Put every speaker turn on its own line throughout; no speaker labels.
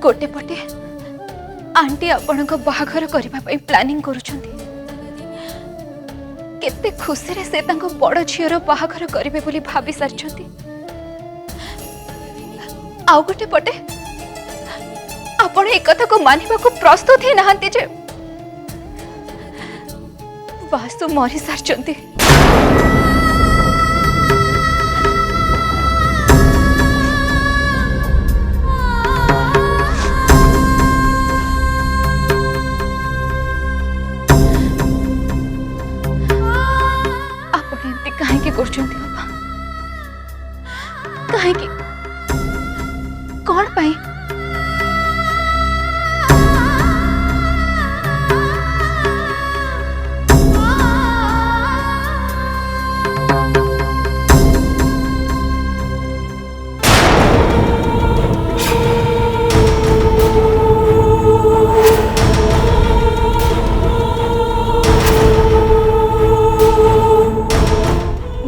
गोटे पटे आंटी आपण बाहाघर करने प्लानिंग करुछंती केते खुशी रे से तांको बड़ झीर बाहाघर करिवे बोली भाभी सारछंती आउ गोटे पटे आपण एक कथा को मानिबा को प्रस्तुत ही नहांती जे वासु मरी सारछंती करछंती बाबा काहे कि कौन पाई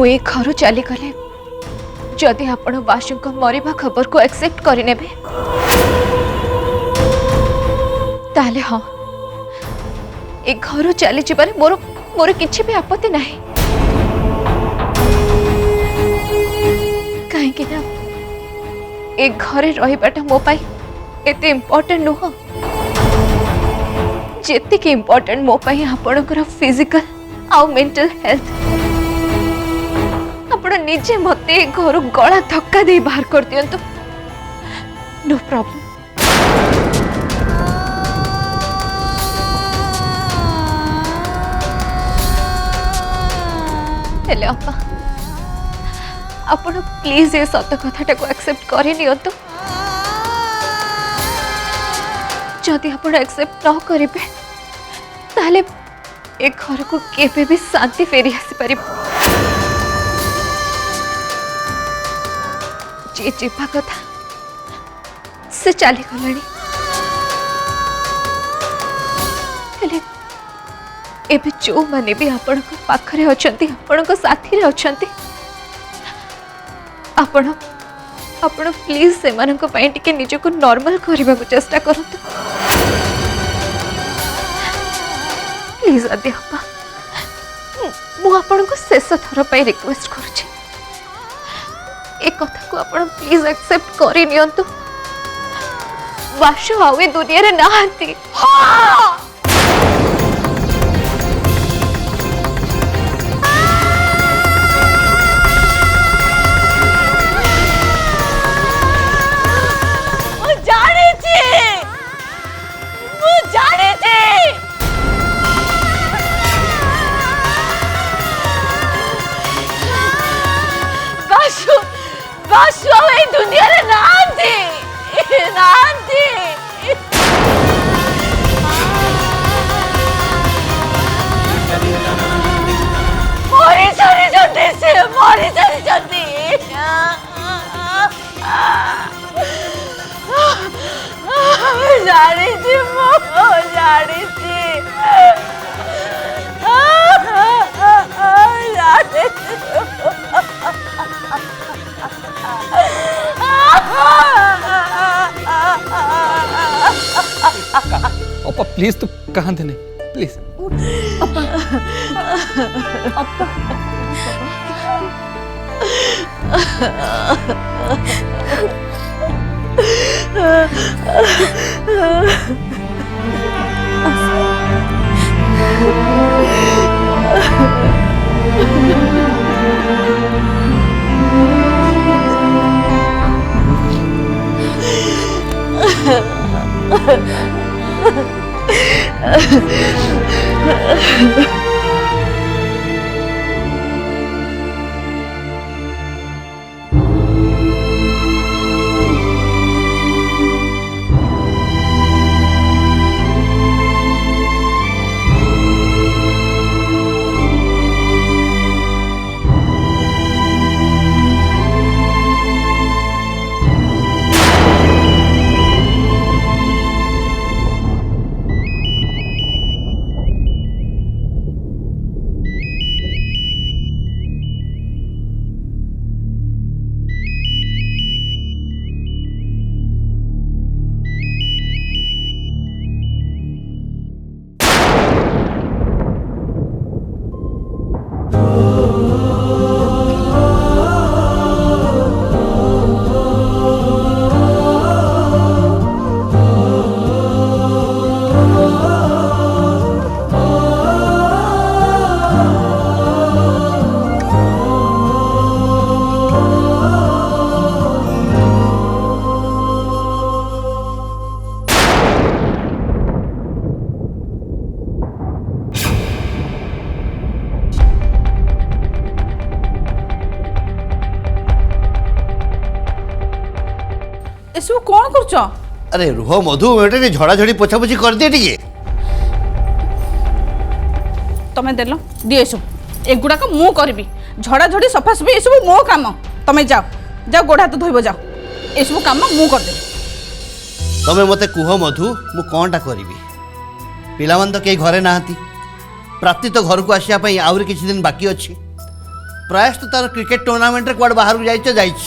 मुझे घर चली गले जदि आपण वासु को मरिबा खबर को एक्सेप्ट करने ताले हाँ ए घर चली जाबारे मोर मोर किछि भी आपत्ति नहीं कहीं कि ना ए घरे रहिबाटा मो पाई एते इम्पोर्टेंट नुह जेति कि इम्पोर्टेंट मो पाई आपणकर फिजिकल आउ मेंटल हेल्थ आपण निजे मते घर गला धक्का दे बाहर कर दियंतु नो प्रॉब्लम हेले अपा आपण प्लीज ये सत कथाटा को एक्सेप्ट करि नियंतु जदि आपण एक्सेप्ट न करिबे ताले ए घर को केबे भी शांति फेरी आसी परिबो जे जीवा कथा से चली गलानी एबे जो माने भी आपण पाखरे अछंती आपण साथी रे अछंती आपण आपण प्लीज से मानक पई टिके निज को नॉर्मल करबा को चेष्टा करंतु प्लीज अध्यापा मु आपण को शेष थर पई रिक्वेस्ट करूची एक कथा को आपण प्लीज एक्सेप्ट करि नियंतु वासु आवे दुनिया रे नाहंती हां दुनिया रे नांती नांती मोरी सारी जल्दी से मोरी सारी जल्दी जानी थी मो जानी थी जानी थी
अपा प्लीज तू कहाँ थे नहीं प्लीज
अपा अपा
एसबू कौन करुच
अरे रुह मधु एटे झड़ाझड़ी पोछापोछि कर दिए टिके
तमें देल दिए सब एगुड़ाक मु करी झड़ाझड़ी सफासफी ये सब मो काम तमें जाओ जाओ गोड़ हाथ धोब जाओ ये सब काम मु करदेवी
तमे मते कुह मधु मु कौनटा करी पिलामान तो कई घरे नहांती प्राप्ति तो घर को आसिया पई आउरी किछि दिन बाकी अछि प्रयास तो तार क्रिकेट टूर्नामेंट रे कुआड बाहर जाइछ जाइछ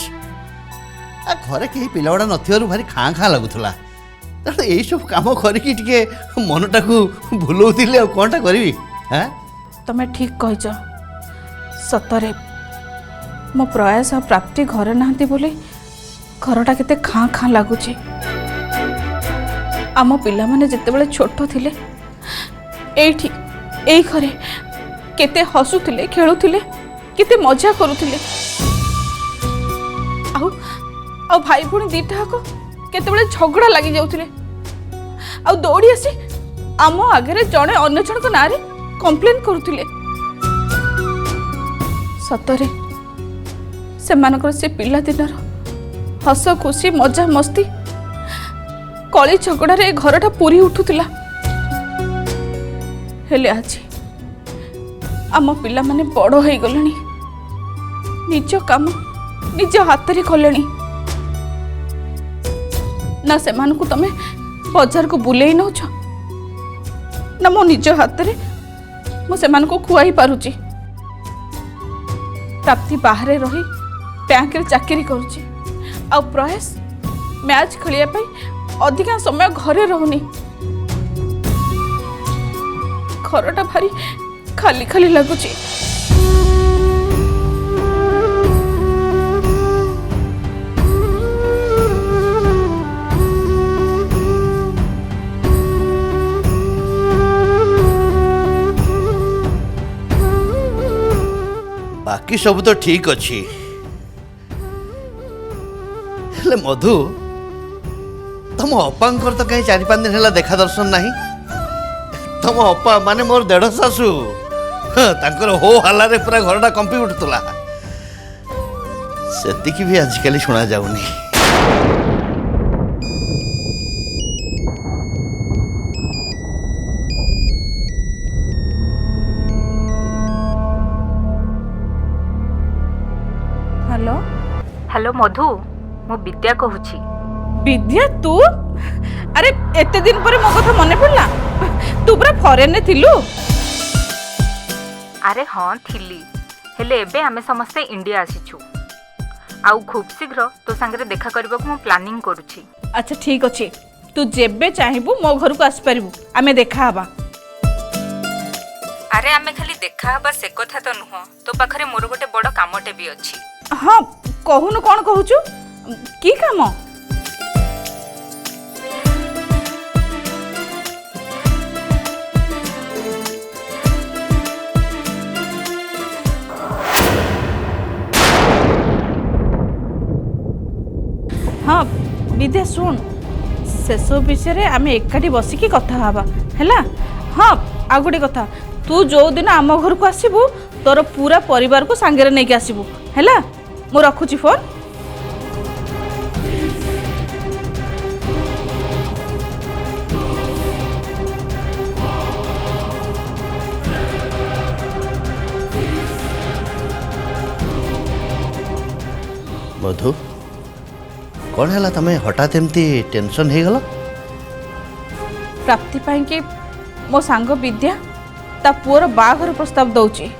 आ घरे कहीं पिलावड़ा नथिबारु भारी खाँ खाँ लगुला तेणु यही सब काम करिकी टिके मनटा को भूलौथिले आ कौनटा करी हाँ
तमें ठीक कहीच सतरे मो प्रयास आ प्राप्ति घरे नहांती बोली घरटा केते खाँ खाँ लगुच आम पिला माने जेतेबेले छोट थिले एठी एई घरे केते हसुथिले खेलुथिले केते मजा करुथिले आउ आउ भाई पुणी दीटा को केतेबेले झगड़ा लागि जाउथिले आउ दौड़ी आसी आम आगे जड़े अन्य जन ना कंप्लेन करुथिले सतरे से मानकर से पिला दिनर हस खुशी मजा मस्ती कली झगड़ा रे घरटा पूरी उठुला हेले आज आम पिला माने बड़ हो गलेनी निज काम निज हाथ रे कलेनी ना से मानकु तमे बाजार को बुलेई नौछ ना मो निज हाथ रे मो से मानकु खुआई पारुची प्राप्ति बाहर रही बैंक रे चाकरी करुची आ प्रयास मैच खेलिया पई अधिकांश समय घरे रहूनी घरटा भारी खाली खाली लगुची
बाकी सब तो ठीक अच्छी हेले मधु तुम अपांकर तो कहीं 4-5 दिन है देखा दर्शन नहीं तुम अपा माने मोर देढ़ सासू तांकर हो हल्ला रे पूरा घरटा कंपी उठुला सेतिकी भी आजिकल शुणा जाऊनी
हेलो
हेलो मधु मु विद्या कहूची
विद्या तू अरे एते दिन पर मो कथा मने पड़ला तू पूरा फॉरेन रे थिलु
अरे हाँ थिली हेले एबे आमे समस्ते इंडिया आसीछु आउ खूब शीघ्र तो सांगरे देखा करबा को मु प्लानिंग करूची
अच्छा ठीक अछि तू जेबे चाहेबू मो घर को आसी परिबू आमे देखा हबा
अरे आमे खाली देखा हबा से कथा तो नुह तो पाखरे मोर गोटे बड़ कामटे भी अछि
हाँ कहूनु कौन कहूचु की काम हाँ विद्या शुण शेष विषय आम एकाठी बसिकी कथा हवा है हाँ आ गोटे कथा तू जो दिन आम घर को आसबू तोर पूरा परिवार को सांगे नहीं आसबू है मु रखुची फोन
मधु कौन है तमें हठात एमती टेंशन हो गला
प्राप्ति पाई कि मो सांग विद्या ता पुअर बाघर प्रस्ताव दौची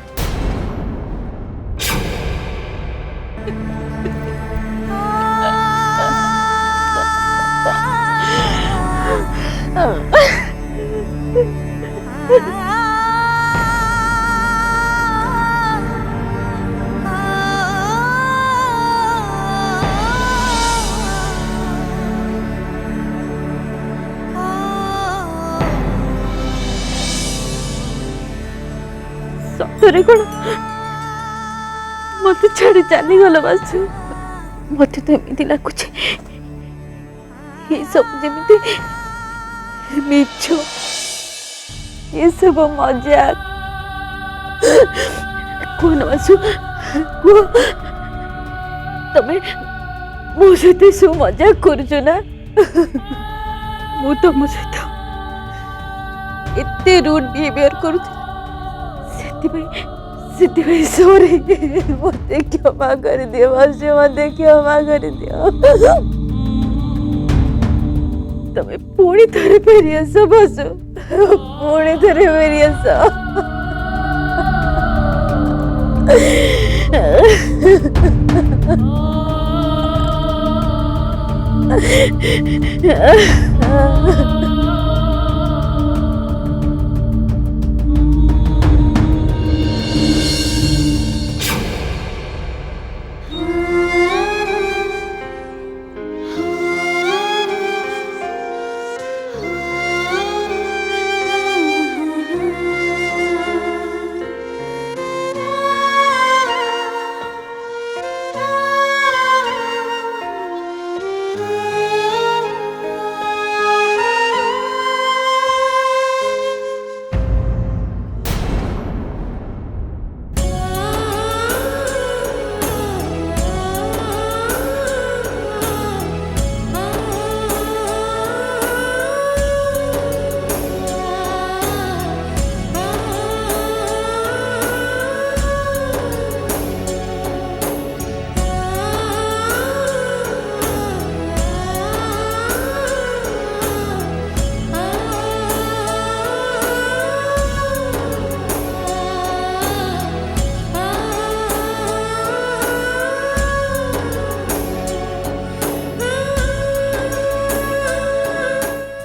सतरे कौन मत छाड़ी चली गल बासु मत तो एमती लगुच ये सब जमी मिछ ये सब मजाक कौन बासु तमें ମୋ ସହିତ ସବୁ ମଜାକ କରୁଛୁ ନା?
ମୁଁ ତମ ସହିତ
ଏତେ ରୁଡ୍ ବିହେଭିୟର କରୁଥିଲି, ସେଥିପାଇଁ ସରି, ମତେ କ୍ଷମା କରିଦିଅ ବାସୁ, ମତେ କ୍ଷମା କରିଦିଅ। ତମେ ପୁଣି ଥରେ ଫେରି ଆସ ବାସୁ, ପୁଣି ଥରେ ଫେରି ଆସ।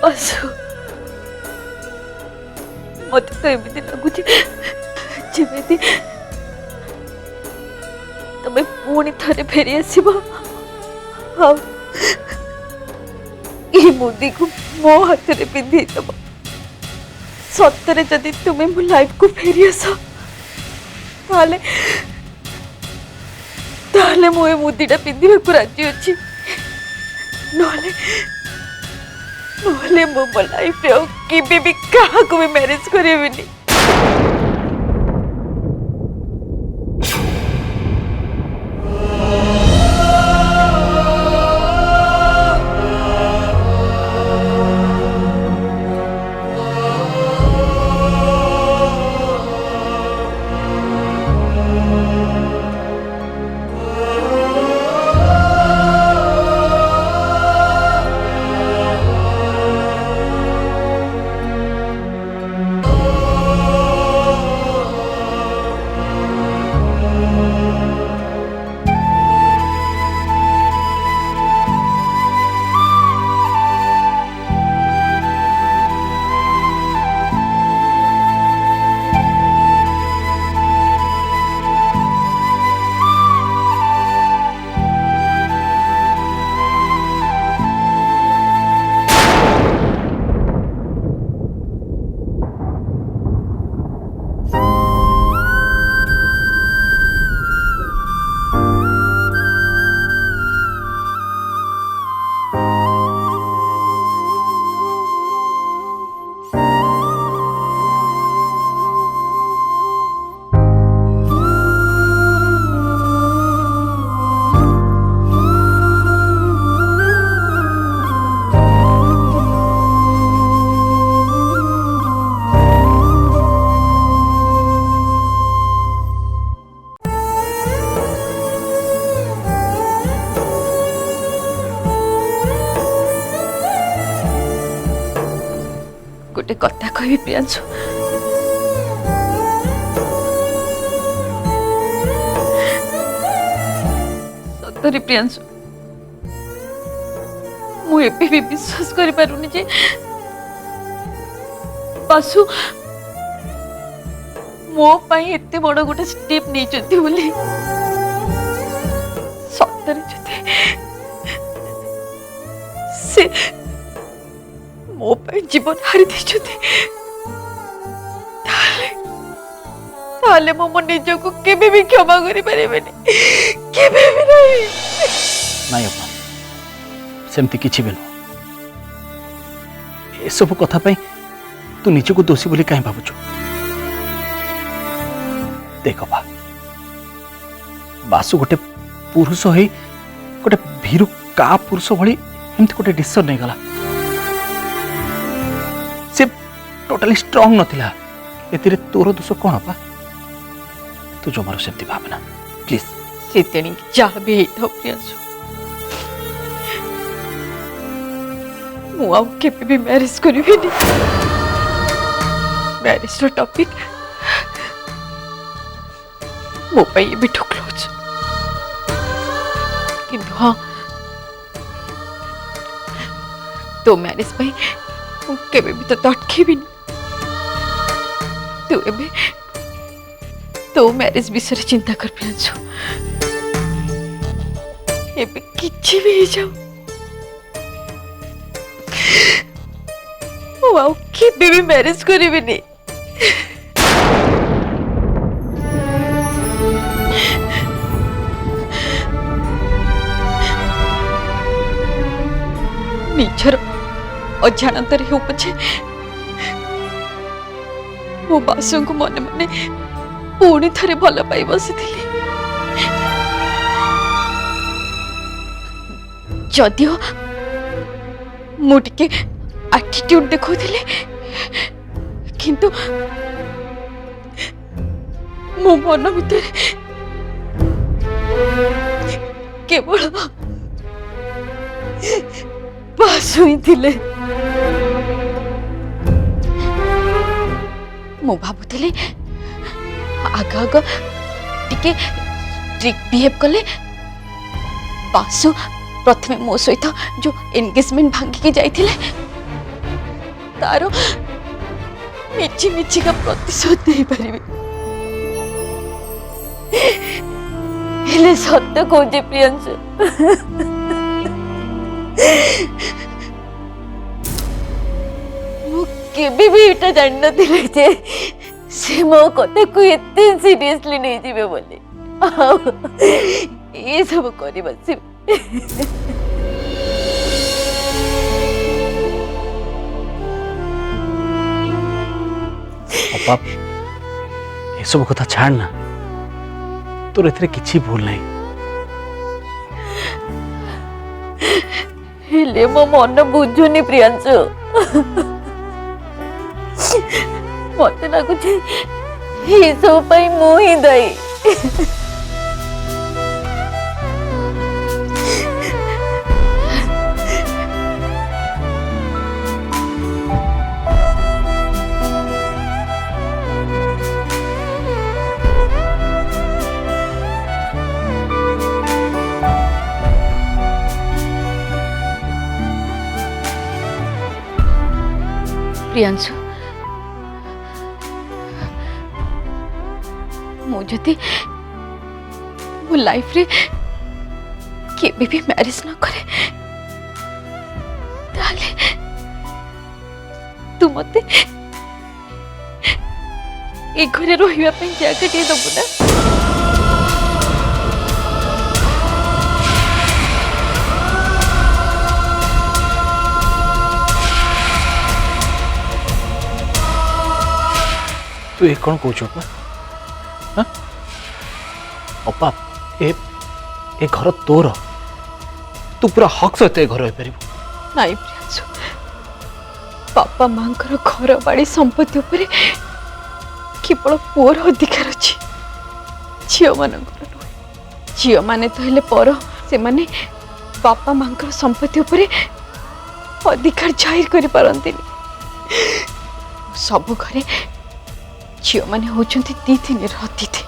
ବାସୁ, ମତେ ତ ଏମିତି ଲାଗୁଛି ଯେମିତି ତମେ ପୁଣି ଥରେ ଫେରି ଆସିବ ଆଉ ଏଇ ମୁଦିକୁ ମୋ ହାତରେ ପିନ୍ଧେଇଦବ। ସତରେ ଯଦି ତୁମେ ମୋ ଲାଇଫକୁ ଫେରି ଆସ, ତାହେଲେ ମୁଁ ଏ ମୁଦିଟା ପିନ୍ଧିବାକୁ ରାଜି ଅଛି। ନହେଲେ ମୁଁ ମୋ ଲାଇଫରେ ଆଉ କେବେ ବି କାହାକୁ ବି ମ୍ୟାରେଜ କରିବିନି। गोटे कथा कहि प्रियांशु, सतरी प्रियांशु मु एबे भी विश्वास करि पारुनी जे बासु मो पाई एते बड़ गोटे स्टेप नहीं चंती बोली। सतरी जते से मो पाई जीवन हारी देछथि ताले मो निज को केबे भी क्षमा करि परिबेनी, केबे भी नहीं।
नहीं अपा सेमती किछि बेल ए सब कथा पई तू निज को दोषी बोली काहे भाबुछु? देख बा बासु गोटे पुरुष होई गोटे भीरु का पुरुष भली एमती गोटे डिसीजन नहीं गला से टोटली स्ट्रांग नथिला एतिरे तोर दोष कौन पा तू जो मारो सेमती भावना प्लीज
से तेणी जहाँ भी होता प्रियांशु मुझे भी मैरिज करी मैरिज टॉपिक मो भी क्लोज किंतु हाँ तो मैरिज के भी तो अटकेबी तू एबे तो मैरिज विषय चिंता कर प्रियांशु एबे किछि भी जाओ वाओ कि बेबी मैरिज करिबी नहीं निजर अजाणतर हो पछे मो बासु को मने मने पुणी थरे भल पाई बसी जदियो मुटिके एटीट्यूड देखौथिले किंतु मो मन भीतर केवल बासु ही थिले मो भाबुथिले आग आग टिके ट्रिक बिहेव कले बासु प्रथमे मो सहित जो एंगेजमेंट भांगी के जाइथिले तारो मिची मिची का प्रतिशोध दे पारिबे हेले सत्य कहजे प्रियांशु मु केबे भी एटा जान नथिले जे से मो कथा को एते सीरियसली नहीं जीवे बोली ये सब करी बसी
अपा ये सब कथा छाड़ ना तोर एथरे किछि भूल नहीं
हेले मो मन बुझुनी प्रियांशु मत लगुच ये सब मु ही दायी प्रियांशु मुझे मो लाइफ रे केबे भी मैरिज न करे ताले तू मते ए घरे रहिबा पई जगह दे दबु ना
तू ये कौन कौच अपा ए घर तोर तू पूरा हक सहित घर हो पार
नाई प्रियांशु बापा माँ घर बाड़ी संपत्ति उपरे केवल पुअर अधिकार अच्छी झील मान झील मैंने तो हेले पर से माने बापा माँ संपत्ति उपरे अधिकार जाहिर कर पारती सब घरे झील मैंने होती दी तीन अतिथि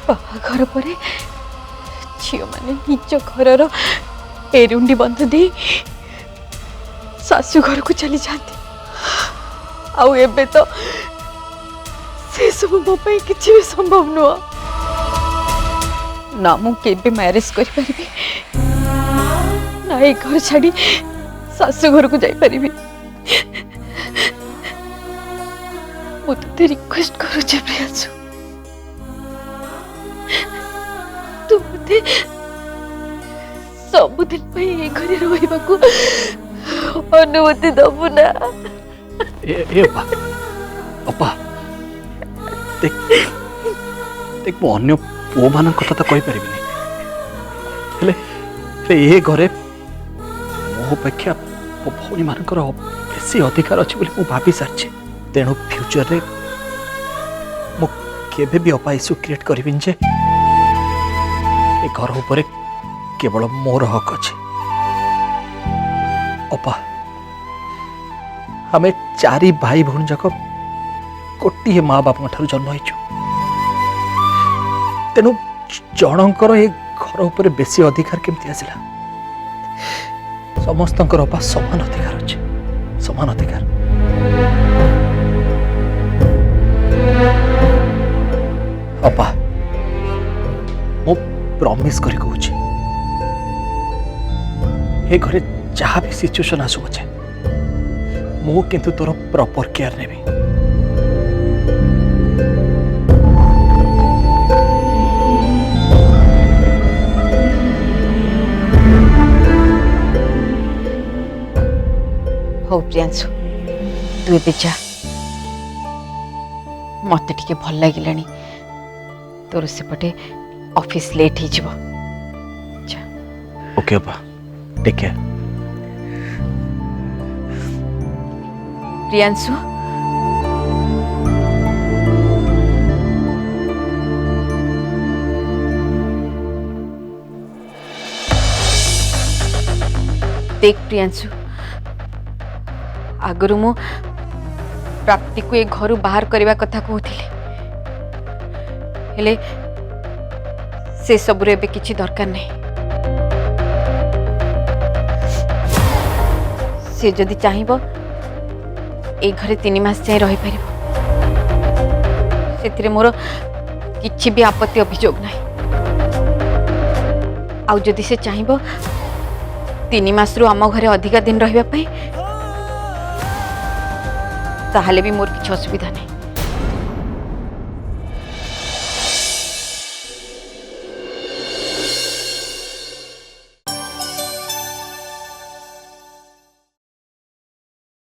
बाहाघर पर झील मैंने निज घर एरुंडी बंध दे सासू घर को चली जाती आउ एबे तो से सब मो पे किछि भी संभव नुआ ना मु केबे मैरिज करि परिबी ना ए घर छाड़ी सासू घर को जाई परिबी मु तो रिक्वेस्ट करू जे प्रियांशु तू मते सबुदिन पे ए घरे रहिबा को अनुमति दबु ना
ए अपा देख देख मो अन्य पुओ मान कथा तो कहि परिबिनी हेले हेले ए घरे मो अपेक्षा मो भौणी मानकर बेसी अधिकार अच्छी बोली मु भाभी सारी तेणु फ्यूचर रे मु केबे भी अपा इश्यू क्रिएट करबिन जे ए घर ऊपर केवल मोर हक अच्छे अपा हमें चारि भाई भौणी जाक गोटे माँ बापा ठार जन्म होइछु तेणु जनकर ए घर ऊपर बेसी अधिकार केमती आसिला समस्तंकर अपा समान अधिकार अच्छे समान अधिकार अपा मु प्रॉमिस करी कहूची ए घरे जहाँ भी सिचुएशन आसु अच्छे मु किंतु तोर प्रॉपर केयर नेबी
हो प्रियांशु तू ए जा मत टिके भल लगिलानी तोर सेपटे ऑफिस लेट हो
ओके अपा टेक केयर
प्रियांशु देख प्रियांशु आगु मु प्राप्ति को ए घर बाहर करने कथा कहती हेले से सब किसी दरकार नहीं से जदि चाहिए ए घरे 3 मास जाए रही पार से मोर किछि भी आपत्ति अभियोग नहीं आउ जदि से चाहिए 3 मास रु आम घरे अधिका दिन रहिबा पई ताहले भी मोर किछि असुविधा नहीं